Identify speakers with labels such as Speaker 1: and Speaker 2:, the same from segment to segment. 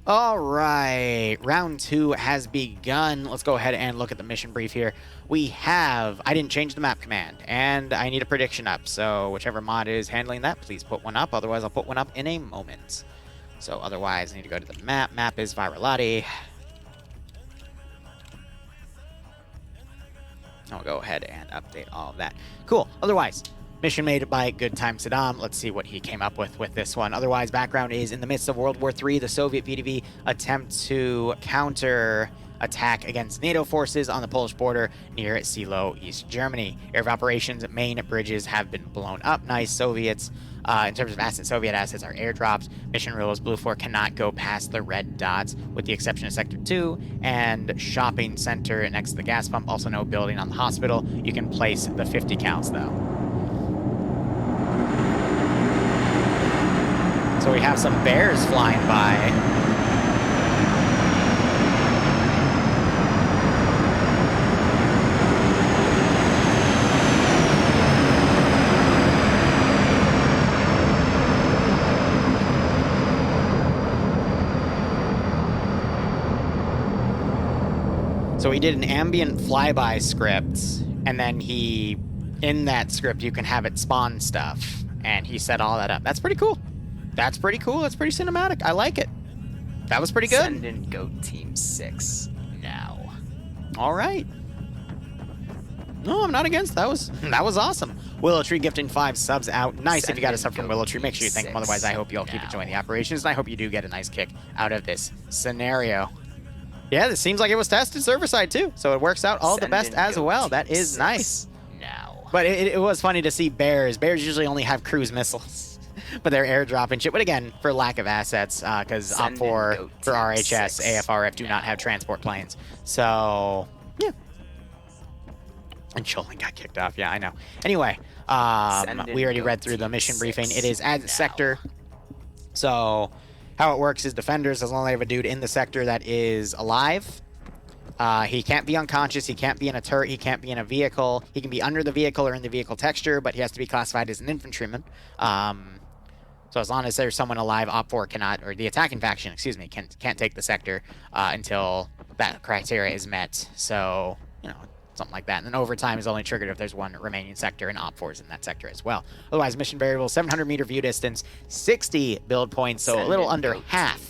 Speaker 1: All right, round 2 has begun. Let's go ahead and look at the mission brief here. We have, I didn't change the map command, and I need a prediction up. So whichever mod is handling that, please put one up. Otherwise, I'll put one up in a moment. So otherwise, I need to go to the map. Map is Virolahti. I'll go ahead and update all of that. Cool. Otherwise, mission made by Good Time Saddam. Let's see what he came up with this one. Otherwise, background is in the midst of World War III, the Soviet VDV attempt to counter attack against NATO forces on the Polish border near Silo, East Germany. Area of operations, main bridges have been blown up. Nice. Soviets, in terms of assets, Soviet assets are airdrops. Mission rules, Blue 4 cannot go past the red dots with the exception of Sector 2 and shopping center next to the gas pump. Also no building on the hospital. You can place the 50 counts though. So we have some bears flying by. So he did an ambient flyby script, and then in that script, you can have it spawn stuff, and he set all that up. That's pretty cool. That's pretty cool. That's pretty cinematic. I like it. That was pretty good.
Speaker 2: Send in Goat Team 6 now.
Speaker 1: All right. No, I'm not against. That was awesome. Willow Tree gifting 5 subs out. Nice if you got a sub from Willow Tree. Make sure you thank them. Otherwise, I hope you all keep enjoying the operations, and I hope you do get a nice kick out of this scenario. Yeah, this seems like it was tested server side too, so it works out all the best as well. That is nice.
Speaker 2: Now.
Speaker 1: But it was funny to see bears. Bears usually only have cruise missiles, but they're airdropping shit. But again, for lack of assets, because Op4 for RHS, AFRF do not have transport planes. So, yeah. And Cholin got kicked off. Yeah, I know. Anyway, we already read through the mission briefing. It is as sector. So how it works is defenders, as long as they have a dude in the sector that is alive, he can't be unconscious, he can't be in a turret, he can't be in a vehicle, he can be under the vehicle or in the vehicle texture, but he has to be classified as an infantryman. So as long as there's someone alive, Op4 cannot, or the attacking faction, excuse me, can't take the sector until that criteria is met. So, you know, something like that. And then overtime is only triggered if there's one remaining sector, and Op4 is in that sector as well. Otherwise, mission variable, 700 meter view distance, 60 build points, so a little under half.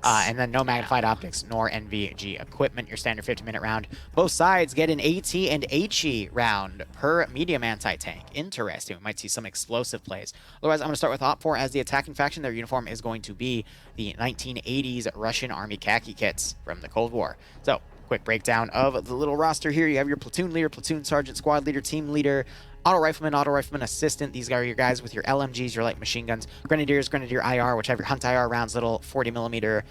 Speaker 1: And then no magnified optics nor NVG equipment, your standard 50-minute round. Both sides get an AT and HE round per medium anti-tank. Interesting. We might see some explosive plays. Otherwise, I'm going to start with Op4 as the attacking faction. Their uniform is going to be the 1980s Russian Army khaki kits from the Cold War. So, quick breakdown of the little roster here. You have your platoon leader, platoon sergeant, squad leader, team leader, auto rifleman assistant. These are your guys with your LMGs, your light machine guns, grenadiers, grenadier IR, which have your hunt IR rounds, little 40mm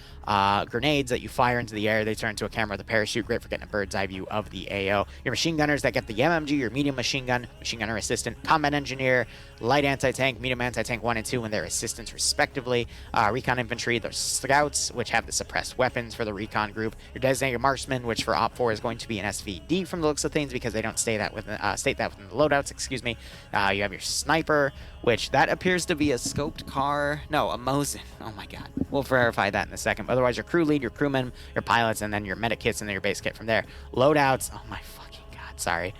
Speaker 1: grenades that you fire into the air. They turn into a camera with a parachute, great for getting a bird's eye view of the AO. Your machine gunners that get the MMG, your medium machine gunner assistant, combat engineer, light anti-tank, medium anti-tank 1 and 2 and their assistants respectively. Recon infantry, the scouts, which have the suppressed weapons for the recon group. Your designated marksman, which for Op4 is going to be an SVD from the looks of things because they don't state that within the loadouts, excuse me. You have your sniper, which that appears to be a scoped car. No, a Mosin. Oh my god. We'll verify that in a second. But otherwise, your crew lead, your crewmen, your pilots, and then your medic kits and then your base kit from there. Loadouts. Oh my fucking god. Sorry.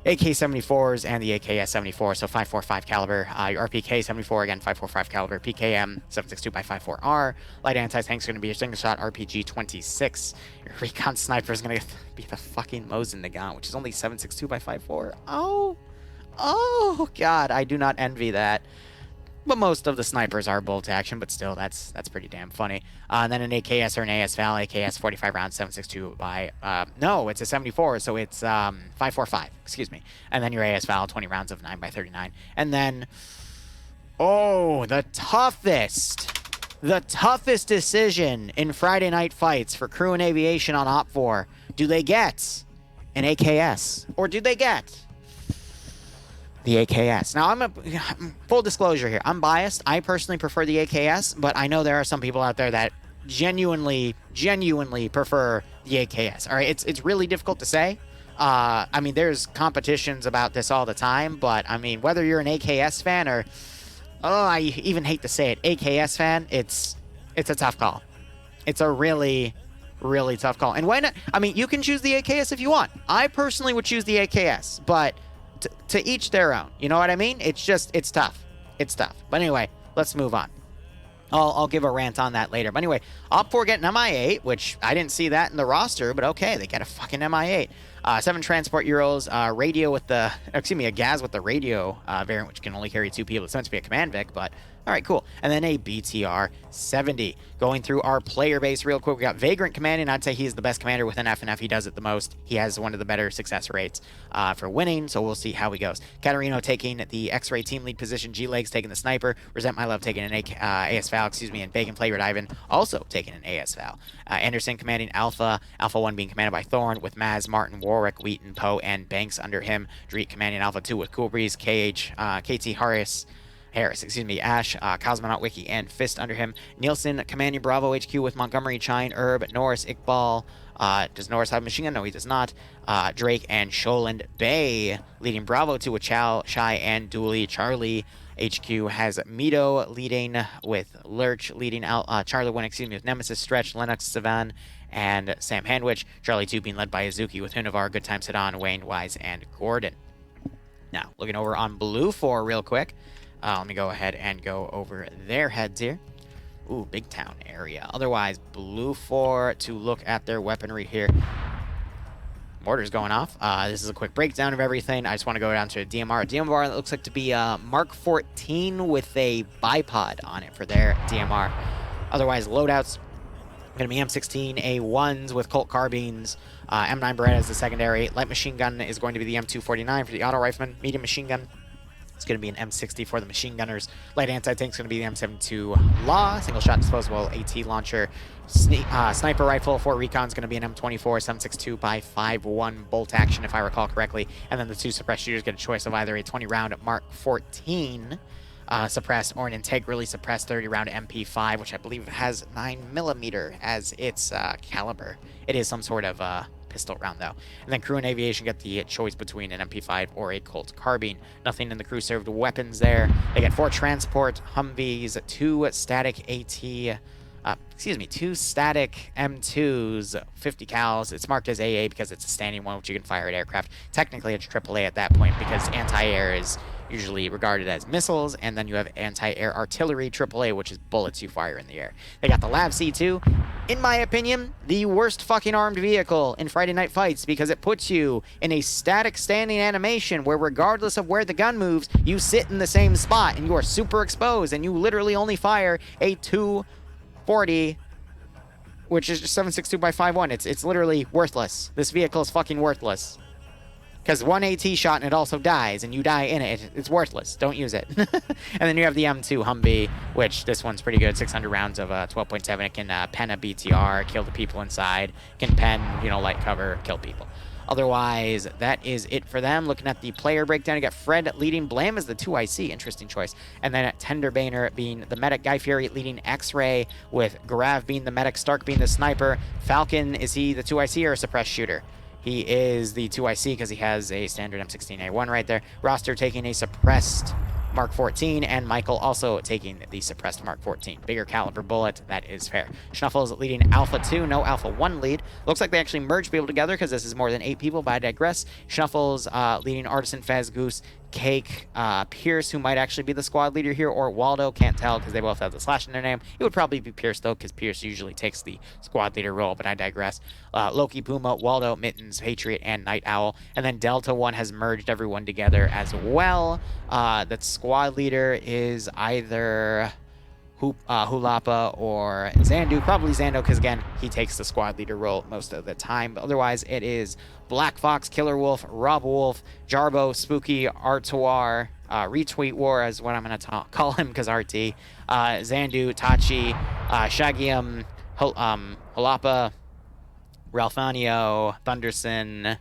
Speaker 1: AK-74s and the AKS-74, so 5.45 caliber. Your RPK-74, again, 5.45 caliber. PKM 7.62x54R. Light anti-tank is going to be your single-shot RPG-26. Your recon sniper is going to be the fucking Mosin Nagant, which is only 7.62x54. Oh, God, I do not envy that. But most of the snipers are bolt action, but still, that's pretty damn funny. And then an AKS or an AS-Val, AKS 45 rounds, 7.62 by, no, it's a 74, so it's 5.45, excuse me. And then your AS-Val, 20 rounds of 9x39. And then, oh, the toughest decision in Friday Night Fights for crew and aviation on Op4. Do they get an AKS? Or do they get the AKS? Now, full disclosure here, I'm biased. I personally prefer the AKS, but I know there are some people out there that genuinely prefer the AKS. All right, it's really difficult to say. I mean, there's competitions about this all the time, but I mean, whether you're an AKS fan or, oh, I even hate to say it, AKS fan, it's a tough call. It's a really, really tough call. And why not? I mean, you can choose the AKS if you want. I personally would choose the AKS, but to each their own. You know what I mean? It's just, it's tough. It's tough. But anyway, let's move on. I'll give a rant on that later. But anyway, Op4 getting MI8, which I didn't see that in the roster, but okay, they get a fucking MI8. 7 transport Euros, radio with the, excuse me, a Gaz with the radio variant, which can only carry 2 people. It's meant to be a command Vic, but all right, cool. And then a BTR 70. Going through our player base real quick, we got Vagrant commanding. I'd say he's the best commander within FNF. He does it the most. He has one of the better success rates for winning, so we'll see how he goes. Katarino taking the X-Ray team lead position. G-Legs taking the sniper. Resent My Love taking an AS Val, excuse me, and Bacon Flavoured Ivan also taking an AS Val. Anderson commanding Alpha. Alpha 1 being commanded by Thorn with Maz, Martin, Warwick, Wheaton, Poe, and Banks under him. Dreet commanding Alpha 2 with Cool Breeze, KH, KT Harris, excuse me, Ash, Cosmonaut Wiki, and Fist under him. Nielsen commanding Bravo HQ with Montgomery, Chine, Herb, Norris, Iqbal. Does Norris have a machine gun? No, he does not. Drake and Sholand Bay leading Bravo 2 with Chow, Shy, and Dooley. Charlie HQ has Mito leading with Lurch, leading out Charlie 1, excuse me, with Nemesis, Stretch, Lennox, Savan, and Sam Handwich. Charlie 2 being led by Azuki with Hunavar, Good Time Sedan, Wayne, Wise, and Gordon. Now, looking over on Blue 4 real quick. Let me go ahead and go over their heads here. Ooh, big town area. Otherwise, Blue 4 to look at their weaponry here. Mortar's going off. This is a quick breakdown of everything. I just want to go down to a DMR. A DMR that looks like to be Mark 14 with a bipod on it for their DMR. Otherwise, loadouts going to be M16 A1s with Colt carbines. M9 Beretta is the secondary. Light machine gun is going to be the M249 for the auto rifleman. Medium machine gun, it's going to be an M60 for the machine gunners. Light anti-tank is going to be the M72 Law. Single shot disposable AT launcher. Sniper rifle for recon is going to be an M24 762 by 5.1 bolt action, if I recall correctly. And then the 2 suppressed shooters get a choice of either a 20 round Mark 14 suppressed or an integrally suppressed 30 round MP5, which I believe has 9mm as its caliber. It is some sort of pistol round though. And then crew and aviation get the choice between an MP5 or a Colt carbine. Nothing in the crew served weapons there. They get 4 transport Humvees, 2 static two static M2s, 50 cals. It's marked as AA because it's a standing one, which you can fire at aircraft. Technically it's AAA at that point because anti-air is usually regarded as missiles, and then you have anti-air artillery AAA, which is bullets you fire in the air. They got the Lav C2, in my opinion, the worst fucking armed vehicle in Friday Night Fights because it puts you in a static standing animation where regardless of where the gun moves, you sit in the same spot and you are super exposed and you literally only fire a 240, which is just 762 by 5.1. It's literally worthless. This vehicle is fucking worthless. Because 1 AT shot and it also dies, and you die in it. It's worthless. Don't use it. And then you have the M2 Humvee, which this one's pretty good. 600 rounds of 12.7. It can pen a BTR, kill the people inside. Can pen, light cover, kill people. Otherwise, that is it for them. Looking at the player breakdown, you got Fred leading Blam as the 2IC. Interesting choice. And then Tenderbaner being the medic. Guy Fury leading X-Ray with Garav being the medic. Stark being the sniper. Falcon, is he the 2IC or a suppressed shooter? He is the 2IC because he has a standard M16A1 right there. Roster taking a suppressed Mark 14, and Michael also taking the suppressed Mark 14. Bigger caliber bullet, that is fair. Schnuffles leading Alpha 2, no Alpha 1 lead. Looks like they actually merged people together because this is more than 8 people, but I digress. Schnuffles leading Artisan, Fez, Goose, Cake, Pierce, who might actually be the squad leader here, or Waldo, can't tell because they both have the slash in their name. It would probably be Pierce though, because Pierce usually takes the squad leader role, but I digress. Loki, Puma, Waldo, Mittens, Patriot, and Night Owl. And then Delta 1 has merged everyone together as well. That squad leader is either Hulapa or Zandu. Probably Zando, because again, he takes the squad leader role most of the time. But otherwise, it is Black Fox, Killer Wolf, Rob Wolf, Jarbo, Spooky, Artoir, Retweet War is what I'm going to call him because RT, Zandu, Tachi, Shagium, Hulapa, Ralfanio, Thunderson,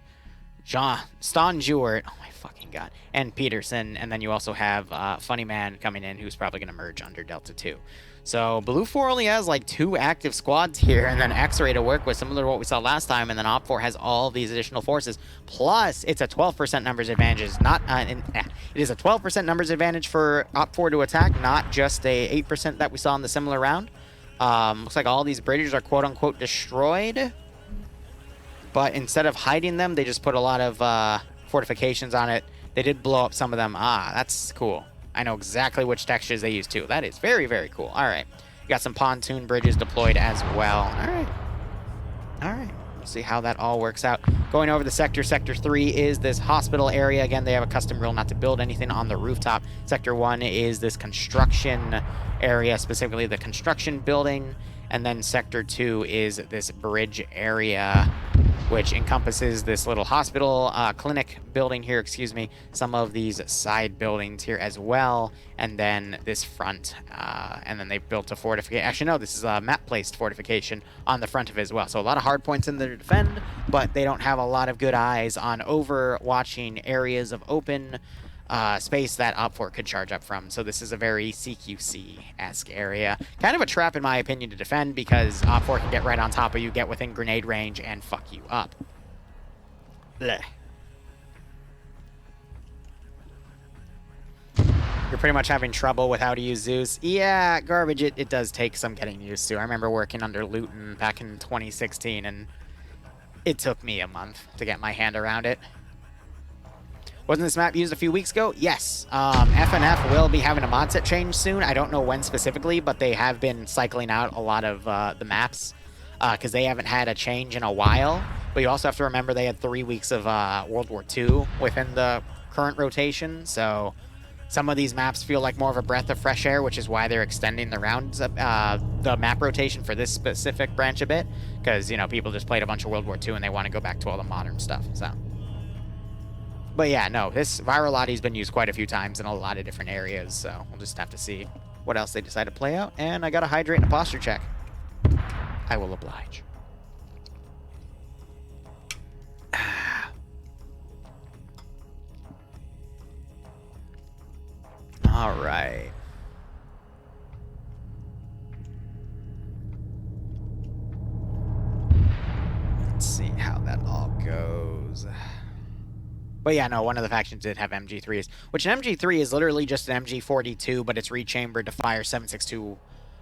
Speaker 1: Stan Jewert, oh my fucking god, and Peterson. And then you also have Funny Man coming in, who's probably going to merge under Delta 2. So Blue 4 only has like 2 active squads here, and then X-Ray to work with, similar to what we saw last time, and then Op 4 has all these additional forces. Plus, it's a 12% numbers advantage. It is a 12% numbers advantage for Op 4 to attack, not just a 8% that we saw in the similar round. Looks like all these bridges are quote-unquote destroyed. But instead of hiding them, they just put a lot of fortifications on it. They did blow up some of them. Ah, that's cool. I know exactly which textures they use, too. That is very, very cool. All right. You got some pontoon bridges deployed as well. All right. All right. We'll see how that all works out. Going over the sector. Sector 3 is this hospital area. Again, they have a custom rule not to build anything on the rooftop. Sector 1 is this construction area, specifically the construction building. And then Sector 2 is this bridge area, which encompasses this little hospital, clinic building here, excuse me, some of these side buildings here as well, and then this front, and then they've built a fortification. Actually, no, this is a map-placed fortification on the front of it as well. So a lot of hard points in there to defend, but they don't have a lot of good eyes on overwatching areas of open space that OPFOR could charge up from. So this is a very CQC-esque area. Kind of a trap, in my opinion, to defend because OPFOR can get right on top of you, get within grenade range, and fuck you up. Blech. You're pretty much having trouble with how to use Zeus. Yeah, garbage, it does take some getting used to. I remember working under Luton back in 2016, and it took me a month to get my hand around it. Wasn't this map used a few weeks ago? Yes. FNF will be having a mod set change soon. I don't know when specifically, but they have been cycling out a lot of the maps because they haven't had a change in a while. But you also have to remember they had 3 weeks of World War II within the current rotation. So some of these maps feel like more of a breath of fresh air, which is why they're extending the rounds, the map rotation for this specific branch a bit. Because, you know, people just played a bunch of World War II and they want to go back to all the modern stuff. So. But yeah, no, this Virolahti has been used quite a few times in a lot of different areas, so we'll just have to see what else they decide to play out. And I got to hydrate and a posture check. I will oblige. All right. Let's see how that all goes. But yeah, no, one of the factions did have MG3s, which an MG3 is literally just an MG42, but it's rechambered to fire 7.62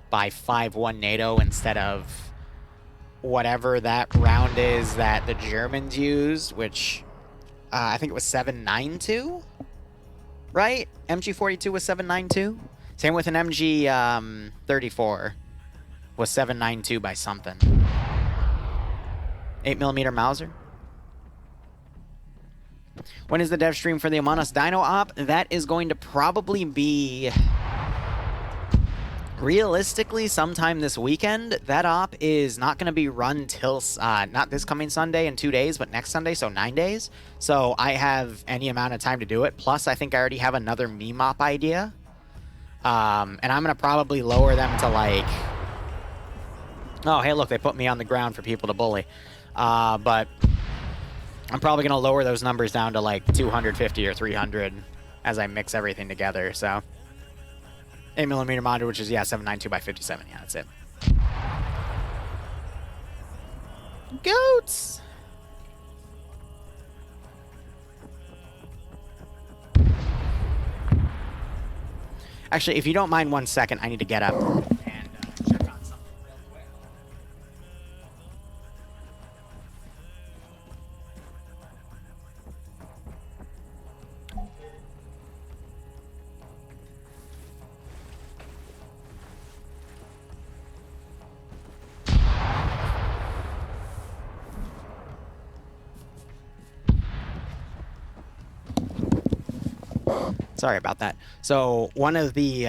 Speaker 1: by 5.1 NATO instead of whatever that round is that the Germans used, which I think it was 7.92, right? MG42 was 7.92. Same with an MG34 was 7.92 by something. 8mm Mauser. When is the dev stream for the Among Us Dino op? That is going to probably be, realistically, sometime this weekend. That op is not going to be run till, not this coming Sunday in 2 days, but next Sunday, so 9 days. So I have any amount of time to do it. Plus, I think I already have another meme op idea. And I'm going to probably lower them to like... Oh, hey, look, they put me on the ground for people to bully. But... I'm probably going to lower those numbers down to like 250 or 300 as I mix everything together, so. 8mm monitor, which is, yeah, 7.92 by 57. Yeah, that's it. Goats! Actually, if you don't mind 1 second, I need to get up and check on something real quick. Sorry about that. So one of the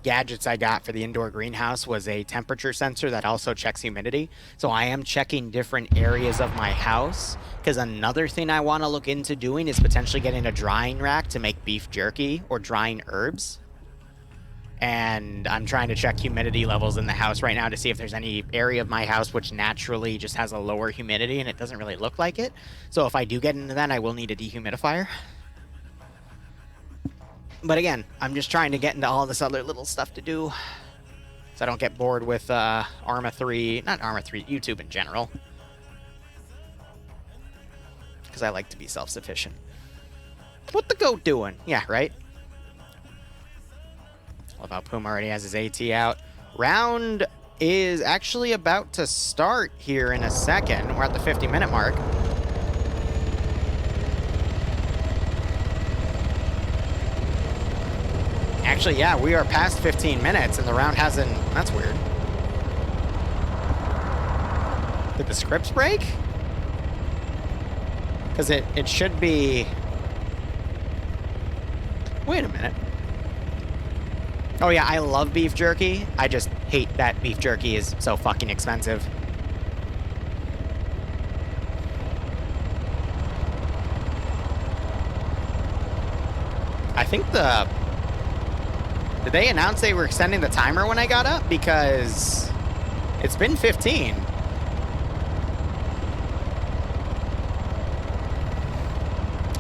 Speaker 1: gadgets I got for the indoor greenhouse was a temperature sensor that also checks humidity. So I am checking different areas of my house, because another thing I want to look into doing is potentially getting a drying rack to make beef jerky or drying herbs. And I'm trying to check humidity levels in the house right now to see if there's any area of my house which naturally just has a lower humidity, and it doesn't really look like it. So if I do get into that, I will need a dehumidifier. But again, I'm just trying to get into all this other little stuff to do, so I don't get bored with Arma 3, not Arma 3, YouTube in general. Because I like to be self-sufficient. What the goat doing? Yeah, right? Love how Puma already has his AT out. Round is actually about to start here in a second. We're at the 50-minute mark. Actually, yeah, we are past 15 minutes and the round hasn't... That's weird. Did the scripts break? Because it should be... Wait a minute. Oh yeah, I love beef jerky. I just hate that beef jerky is so fucking expensive. I think the... Did they announce they were extending the timer when I got up? Because it's been 15.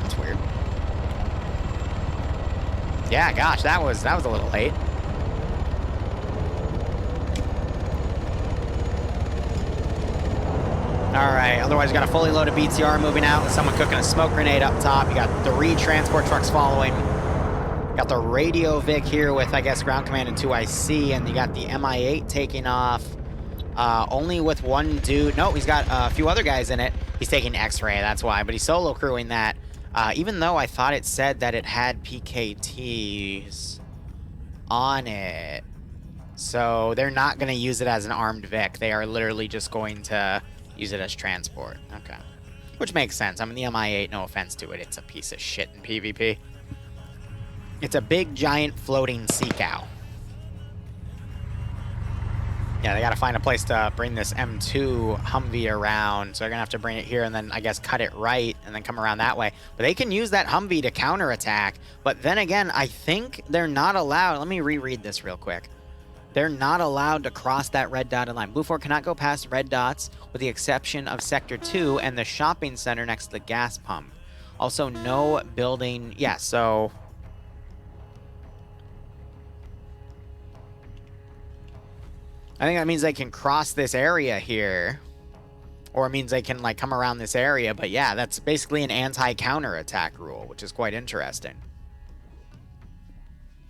Speaker 1: That's weird. Yeah, gosh, that was a little late. All right, otherwise you got a fully loaded BTR moving out with someone cooking a smoke grenade up top. You got 3 transport trucks following. Got the radio Vic here with, I guess, ground command and 2 IC, and you got the MI8 taking off only with 1 dude. No, he's got a few other guys in it. He's taking X-ray, that's why, but he's solo crewing that, even though I thought it said that it had PKTs on it. So they're not going to use it as an armed Vic. They are literally just going to use it as transport. Okay. Which makes sense. I mean, the MI8, no offense to it, it's a piece of shit in PvP. It's a big, giant, floating sea cow. Yeah, they gotta find a place to bring this M2 Humvee around, so they're gonna have to bring it here and then, I guess, cut it right and then come around that way. But they can use that Humvee to counterattack, but then again, I think they're not allowed... Let me reread this real quick. They're not allowed to cross that red dotted line. Blue 4 cannot go past red dots with the exception of Sector 2 and the shopping center next to the gas pump. Also, no building... Yeah, so... I think that means they can cross this area here. Or it means they can, like, come around this area. But yeah, that's basically an anti-counterattack rule, which is quite interesting.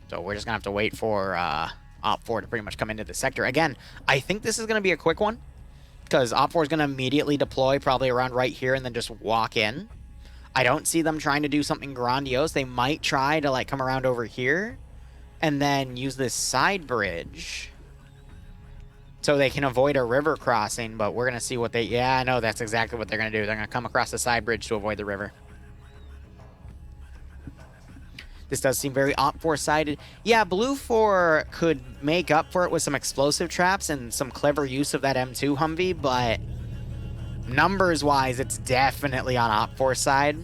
Speaker 1: So we're just going to have to wait for Op 4 to pretty much come into the sector. Again, I think this is going to be a quick one. Because Op 4 is going to immediately deploy probably around right here and then just walk in. I don't see them trying to do something grandiose. They might try to, like, come around over here. And then use this side bridge... so they can avoid a river crossing, but we're going to see what they... Yeah, I know that's exactly what they're going to do. They're going to come across the side bridge to avoid the river. This does seem very Op 4-sided. Yeah, Blue 4 could make up for it with some explosive traps and some clever use of that M2 Humvee, but numbers-wise, it's definitely on Op 4 side.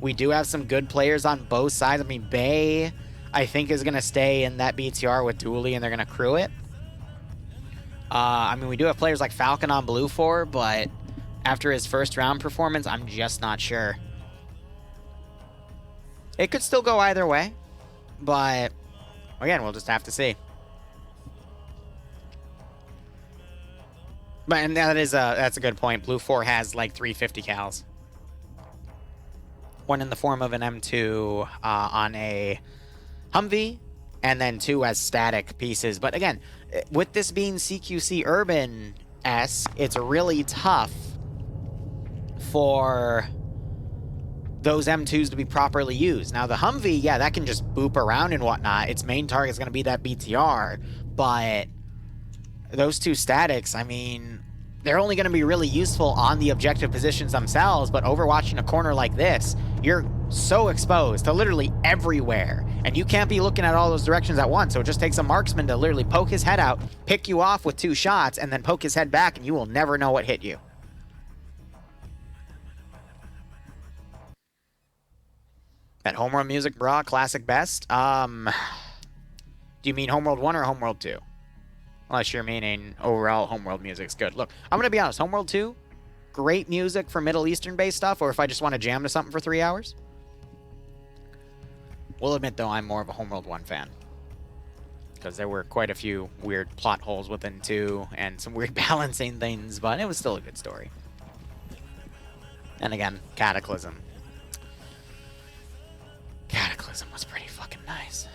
Speaker 1: We do have some good players on both sides. I mean, Bay, I think, is going to stay in that BTR with Dooley, and they're going to crew it. I mean, we do have players like Falcon on Blue 4, but after his first round performance, I'm just not sure. It could still go either way, but again, we'll just have to see. But and that's a good point. Blue 4 has like 350 cals. One in the form of an M2 on a Humvee, and then 2 as static pieces. But again, with this being CQC Urban-esque, it's really tough for those M2s to be properly used. Now, the Humvee, yeah, that can just boop around and whatnot. Its main target is going to be that BTR, but those 2 statics, I mean, they're only going to be really useful on the objective positions themselves, but overwatching a corner like this, you're so exposed to literally everywhere, and you can't be looking at all those directions at once, so it just takes a marksman to literally poke his head out, pick you off with 2 shots, and then poke his head back, and you will never know what hit you. That Homeworld music, brah, classic best. Do you mean Homeworld 1 or Homeworld 2? Unless you're meaning overall Homeworld music's good. Look, I'm going to be honest, Homeworld 2, great music for Middle Eastern-based stuff, or if I just want to jam to something for 3 hours. We'll admit, though, I'm more of a Homeworld 1 fan. Because there were quite a few weird plot holes within 2, and some weird balancing things, but it was still a good story. And again, Cataclysm. Cataclysm was pretty fucking nice.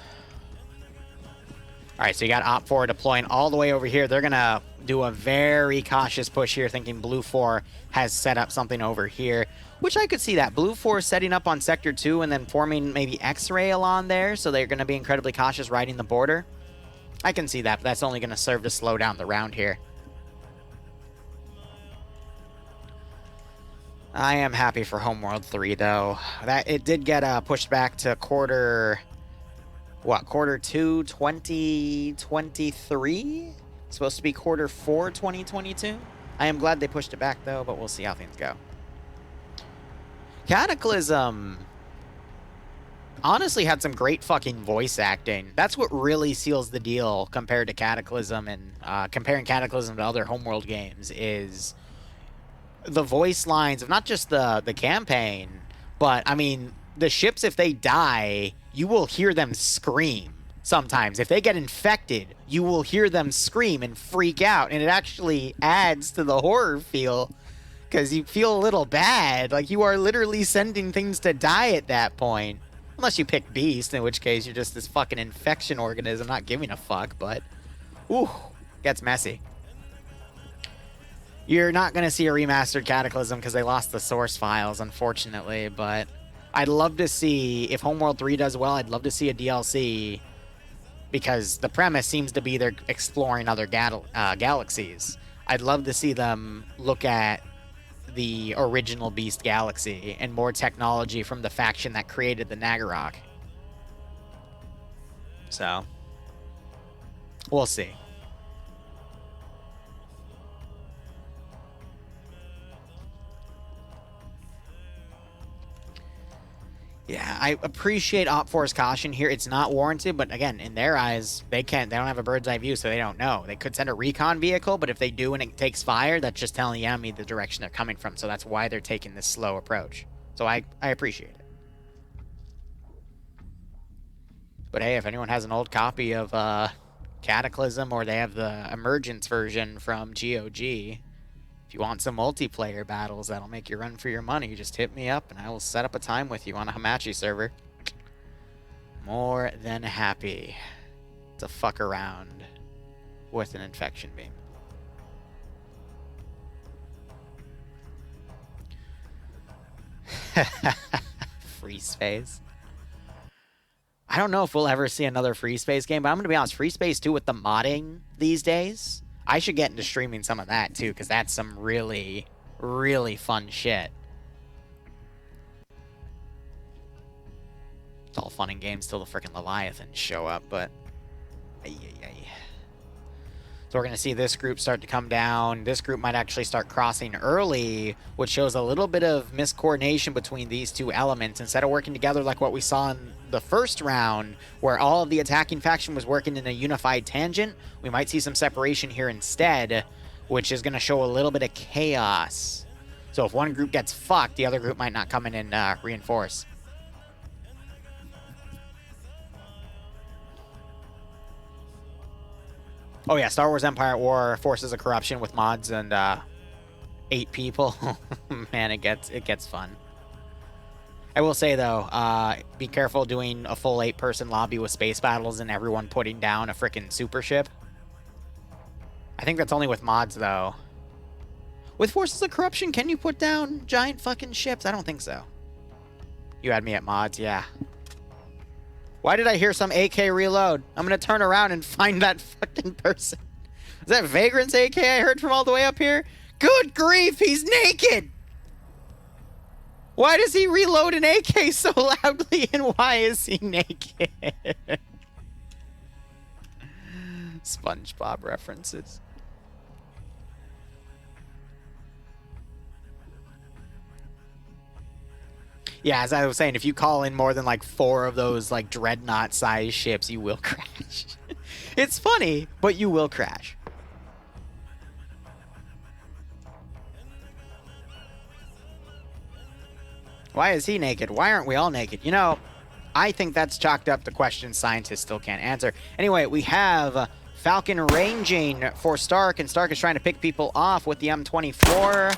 Speaker 1: All right, so you got Op 4 deploying all the way over here. They're going to do a very cautious push here, thinking Blue 4 has set up something over here, which I could see that. Blue 4 setting up on Sector 2 and then forming maybe X-Ray along there, so they're going to be incredibly cautious riding the border. I can see that, but that's only going to serve to slow down the round here. I am happy for Homeworld 3, though. That it did get pushed back to quarter 2, 2023? Supposed to be quarter 4, 2022? I am glad they pushed it back, though, but we'll see how things go. Cataclysm honestly had some great fucking voice acting. That's what really seals the deal compared to Cataclysm, and comparing Cataclysm to other Homeworld games is the voice lines of not just the campaign, but, I mean, the ships, if they die, you will hear them scream sometimes. If they get infected, you will hear them scream and freak out, and it actually adds to the horror feel, because you feel a little bad. Like, you are literally sending things to die at that point. Unless you pick Beast, in which case you're just this fucking infection organism not giving a fuck, but, ooh, gets messy. You're not going to see a remastered Cataclysm because they lost the source files, unfortunately, but I'd love to see, if Homeworld 3 does well, I'd love to see a DLC, because the premise seems to be they're exploring other galaxies. I'd love to see them look at the original Beast Galaxy and more technology from the faction that created the Nagarok. So, we'll see. Yeah, I appreciate Op 4's caution here. It's not warranted, but again, in their eyes, they don't have a bird's eye view, so they don't know. They could send a recon vehicle, but if they do and it takes fire, that's just telling the enemy the direction they're coming from. So that's why they're taking this slow approach. So I appreciate it. But hey, if anyone has an old copy of Cataclysm, or they have the Emergence version from GOG, if you want some multiplayer battles that'll make you run for your money, just hit me up and I will set up a time with you on a Hamachi server. More than happy to fuck around with an infection beam. Free space. I don't know if we'll ever see another free space game, but I'm going to be honest, free space 2 with the modding these days, I should get into streaming some of that, too, because that's some really, really fun shit. It's all fun and games till the frickin' Leviathans show up, but... So we're going to see this group start to come down. This group might actually start crossing early, which shows a little bit of miscoordination between these two elements. Instead of working together like what we saw in the first round, where all of the attacking faction was working in a unified tangent, we might see some separation here instead, which is going to show a little bit of chaos. So if one group gets fucked, the other group might not come in and reinforce. Oh yeah, Star Wars Empire at War, Forces of Corruption with mods and 8 people. Man, it gets fun. I will say though, be careful doing a full 8-person lobby with space battles and everyone putting down a frickin' super ship. I think that's only with mods though. With Forces of Corruption, can you put down giant fucking ships? I don't think so. You had me at mods, yeah. Why did I hear some AK reload? I'm going to turn around and find that fucking person. Is that Vagrant's AK I heard from all the way up here? Good grief, he's naked! Why does he reload an AK so loudly, and why is he naked? SpongeBob references. Yeah, as I was saying, if you call in more than like 4 of those like dreadnought-sized ships, you will crash. It's funny, but you will crash. Why is he naked? Why aren't we all naked? You know, I think that's chalked up to questions scientists still can't answer. Anyway, we have Falcon ranging for Stark, and Stark is trying to pick people off with the M24.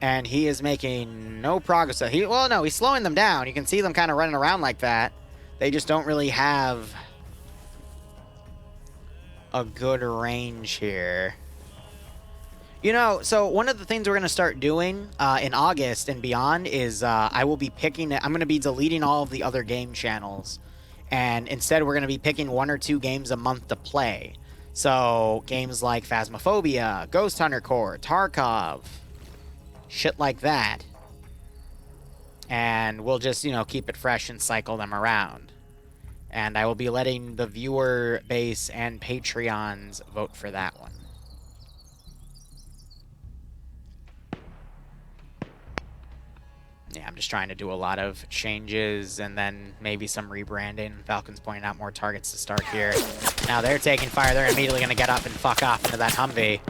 Speaker 1: And he is making no progress. Well, no, he's slowing them down. You can see them kind of running around like that. They just don't really have a good range here. You know, so one of the things we're going to start doing in August and beyond is I will be picking... I'm going to be deleting all of the other game channels. And instead, we're going to be picking 1 or 2 games a month to play. So, games like Phasmophobia, Ghost Hunter Core, Tarkov, shit like that. And we'll just, you know, keep it fresh and cycle them around. And I will be letting the viewer base and Patreons vote for that one. Yeah, I'm just trying to do a lot of changes and then maybe some rebranding. Falcon's pointing out more targets to start here. Now they're taking fire. They're immediately going to get up and fuck off into that Humvee.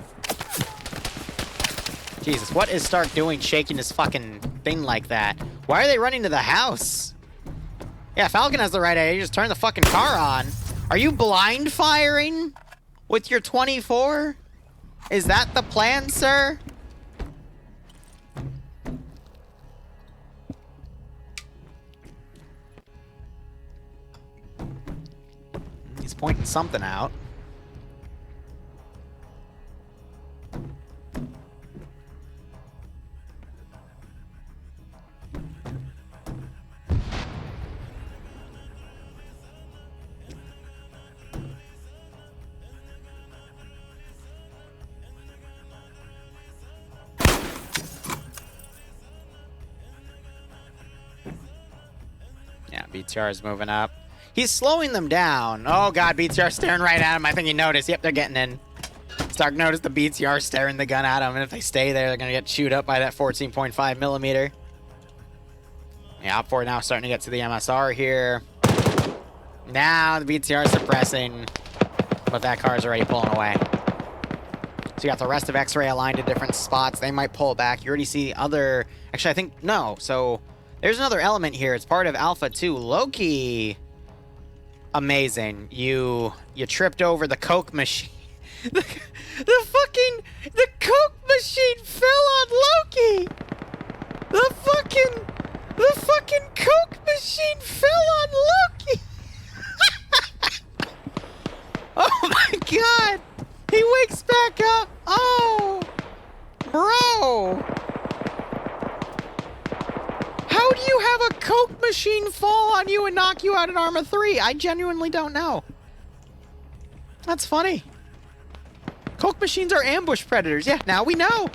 Speaker 1: Jesus, what is Stark doing shaking his fucking thing like that? Why are they running to the house? Yeah, Falcon has the right idea. You just turn the fucking car on. Are you blind firing with your 24? Is that the plan, sir? He's pointing something out. Yeah, BTR is moving up. He's slowing them down. Oh, God, BTR staring right at him. I think he noticed. Yep, they're getting in. Stark noticed the BTR staring the gun at him, and if they stay there, they're going to get chewed up by that 14.5 millimeter. Yeah, Op4 now starting to get to the MSR here. Now the BTR suppressing, but that car is already pulling away. So you got the rest of X-Ray aligned in different spots. They might pull back. You already see other... Actually, I think... No. So there's another element here. It's part of Alpha 2. Loki... Amazing. You tripped over the Coke machine. The Coke machine fell on Loki. The fucking Coke machine fell on Loki. Oh my God. He wakes back up. Oh, bro. How do you have a Coke machine fall on you and knock you out in Arma 3? I genuinely don't know. That's funny. Coke machines are ambush predators. Yeah, now we know.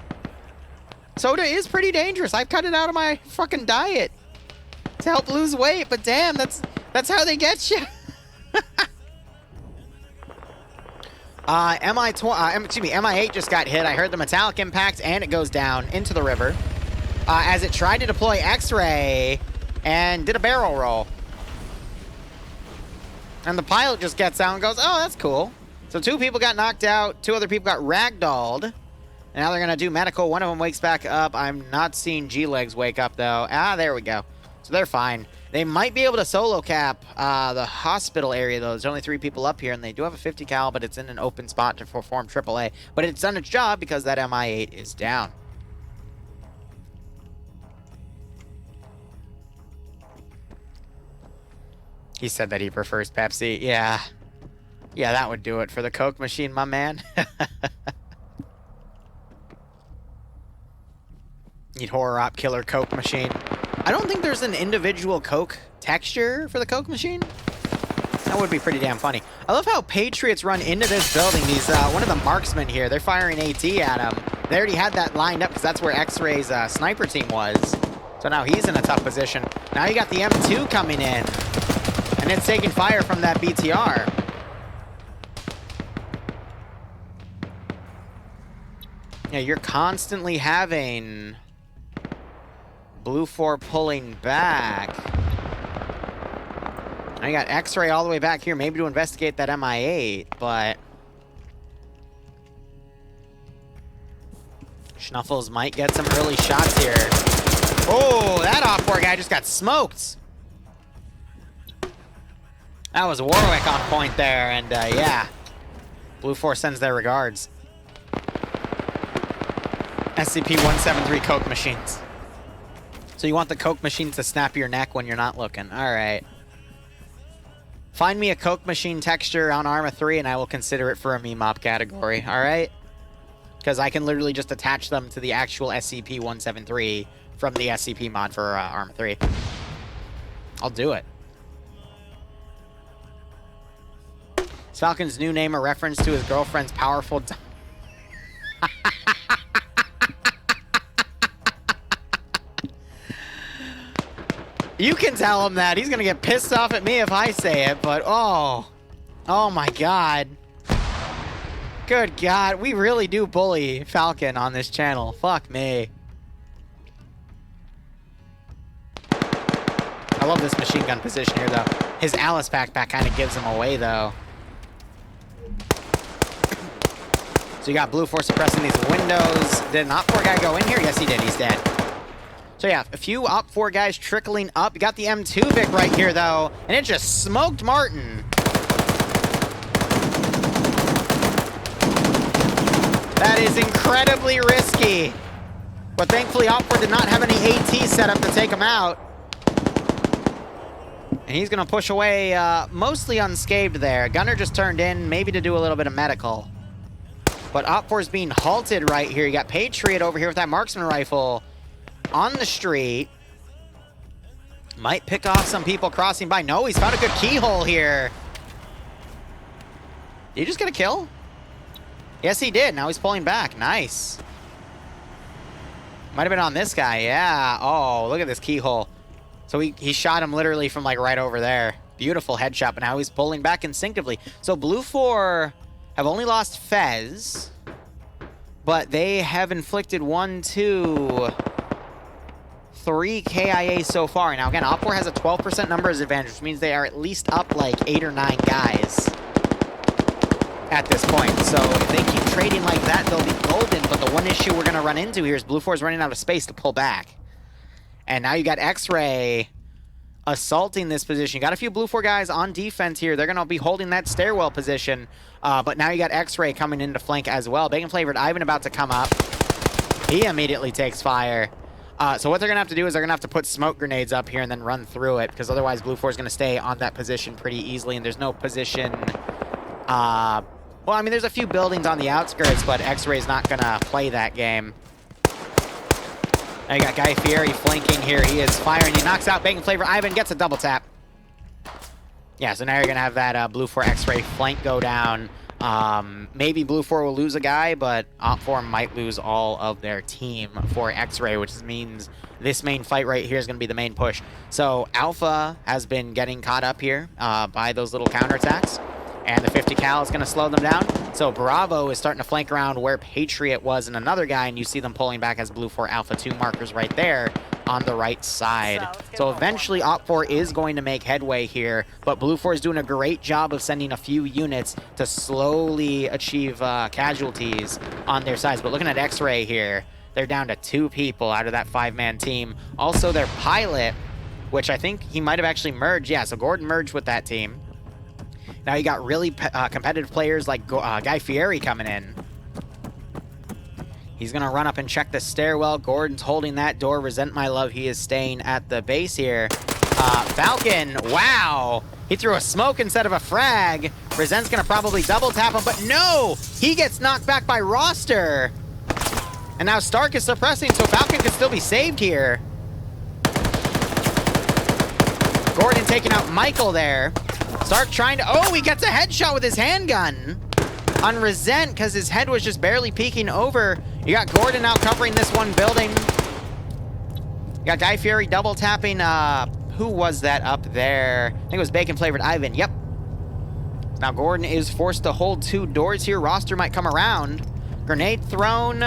Speaker 1: Soda is pretty dangerous. I've cut it out of my fucking diet to help lose weight, but damn, that's how they get you. MI8 just got hit. I heard the metallic impact, and it goes down into the river. As it tried to deploy X-Ray and did a barrel roll. And the pilot just gets out and goes, oh, that's cool. So 2 people got knocked out. 2 other people got ragdolled. And now they're going to do medical. One of them wakes back up. I'm not seeing G-Legs wake up, though. Ah, there we go. So they're fine. They might be able to solo cap the hospital area, though. There's only 3 people up here, and they do have a 50 cal, but it's in an open spot to perform AAA. But it's done its job because that MI8 is down. He said that he prefers Pepsi. Yeah. Yeah, that would do it for the Coke machine, my man. Need horror op killer Coke machine. I don't think there's an individual Coke texture for the Coke machine. That would be pretty damn funny. I love how Patriots run into this building. These one of the marksmen here, they're firing AT at him. They already had that lined up because that's where X-Ray's sniper team was. So now he's in a tough position. Now you got the M2 coming in. And it's taking fire from that BTR. Yeah, you're constantly having Blue 4 pulling back. Now you got X-Ray all the way back here, maybe to investigate that MI8, but Schnuffles might get some early shots here. Oh, that Op4 guy just got smoked. That was Warwick on point there, and yeah. Blue 4 sends their regards. SCP-173 Coke machines. So you want the Coke machines to snap your neck when you're not looking. All right. Find me a Coke machine texture on Arma 3 and I will consider it for a meme mob category, alright? Because I can literally just attach them to the actual SCP-173 from the SCP mod for Arma 3. I'll do it. Is Falcon's new name a reference to his girlfriend's powerful... You can tell him that. He's going to get pissed off at me if I say it, but oh. Oh my god. Good god. We really do bully Falcon on this channel. Fuck me. I love this machine gun position here, though. His Alice backpack kind of gives him away, though. So you got Blue Force suppressing these windows. Did an Op 4 guy go in here? Yes, he did. He's dead. So yeah, a few Op 4 guys trickling up. You got the M2 Vic right here, though, and it just smoked Martin. That is incredibly risky. But thankfully, Op 4 did not have any AT set up to take him out. And he's going to push away mostly unscathed there. Gunner just turned in, maybe to do a little bit of medical. But Op 4 is being halted right here. You got Patriot over here with that marksman rifle on the street. Might pick off some people crossing by. No, he's found a good keyhole here. Did he just get a kill? Yes, he did. Now he's pulling back. Nice. Might have been on this guy. Yeah. Oh, look at this keyhole. So he shot him literally from like right over there. Beautiful headshot, but now he's pulling back instinctively. So Blue 4 have only lost Fez, but they have inflicted 1, 2, 3 KIA so far. Now again, Op 4 has a 12% numbers advantage, which means they are at least up like 8 or 9 guys at this point. So if they keep trading like that, they'll be golden. But the one issue we're going to run into here is Blue 4 is running out of space to pull back. And now you got X-Ray assaulting this position. You got a few Blue 4 guys on defense here. They're going to be holding that stairwell position. But now you got X-Ray coming into flank as well. Bacon-flavored Ivan about to come up. He immediately takes fire. So what they're going to have to do is they're going to have to put smoke grenades up here and then run through it, because otherwise Blue 4 is going to stay on that position pretty easily, and there's no position... well, I mean, there's a few buildings on the outskirts, but X-Ray's not going to play that game. Now you got Guy Fieri flanking here. He is firing. He knocks out Bacon Flavor. Ivan gets a double tap. Yeah, so now you're going to have that Blue 4 X-Ray flank go down. Maybe Blue 4 will lose a guy, but Op 4 might lose all of their team for X-Ray, which means this main fight right here is going to be the main push. So Alpha has been getting caught up here by those little counterattacks, and the 50 cal is going to slow them down. So Bravo is starting to flank around where Patriot was and another guy, and you see them pulling back as Blue 4 Alpha 2 markers right there on the right side. So eventually Op 4 is going to make headway here, but Blue 4 is doing a great job of sending a few units to slowly achieve casualties on their sides. But looking at X-Ray here, they're down to 2 people out of that 5-man team. Also their pilot, which I think he might have actually merged. Yeah, so Gordon merged with that team. Now you got really competitive players like Guy Fieri coming in. He's going to run up and check the stairwell. Gordon's holding that door. Resent my love. He is staying at the base here. Falcon, wow. He threw a smoke instead of a frag. Resent's going to probably double tap him, but no! He gets knocked back by Roster. And now Stark is suppressing, so Falcon can still be saved here. Gordon taking out Michael there. Stark trying to... Oh, he gets a headshot with his handgun on Resent because his head was just barely peeking over. You got Gordon now covering this one building. You got Guy Fieri double tapping. Who was that up there? I think it was Bacon Flavored Ivan. Yep. Now Gordon is forced to hold 2 doors here. Roster might come around. Grenade thrown.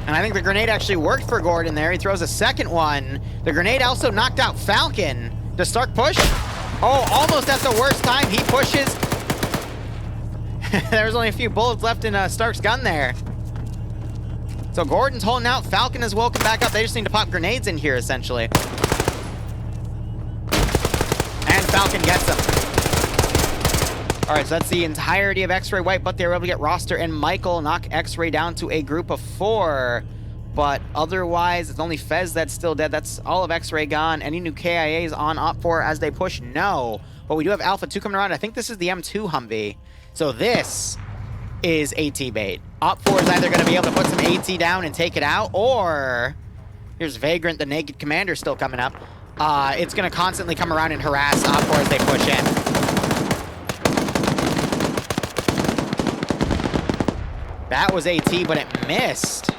Speaker 1: And I think the grenade actually worked for Gordon there. He throws a second one. The grenade also knocked out Falcon. Does Stark push? Oh, almost at the worst time. He pushes. There's only a few bullets left in Stark's gun there. So Gordon's holding out. Falcon is woken back up. They just need to pop grenades in here, essentially. And Falcon gets them. All right, so that's the entirety of X-Ray White, but they were able to get Roster and Michael, knock X-Ray down to a group of 4. But otherwise, it's only Fez that's still dead. That's all of X-Ray gone. Any new KIAs on Op4 as they push? No. But we do have Alpha 2 coming around. I think this is the M2 Humvee. So this is AT bait. Op4 is either going to be able to put some AT down and take it out, or here's Vagrant, the Naked Commander, still coming up. It's going to constantly come around and harass Op4 as they push in. That was AT, but it missed.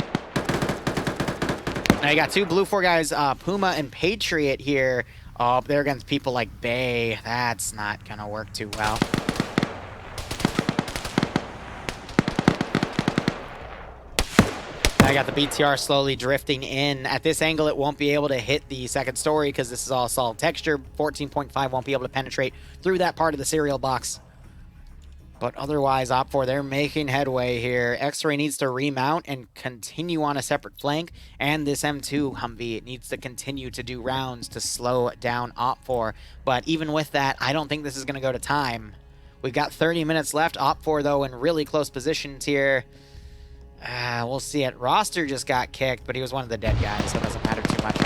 Speaker 1: Now you got two Blue 4 guys, Puma and Patriot here. Oh, they're against people like Bay. That's not going to work too well. I got the BTR slowly drifting in. At this angle, it won't be able to hit the second story because this is all solid texture. 14.5 won't be able to penetrate through that part of the cereal box. But otherwise, Op4, they're making headway here. X-Ray needs to remount and continue on a separate flank. And this M2 Humvee needs to continue to do rounds to slow down Op4. But even with that, I don't think this is going to go to time. We've got 30 minutes left. Op4, though, in really close positions here. We'll see it. Roster just got kicked, but he was one of the dead guys, so it doesn't matter too much.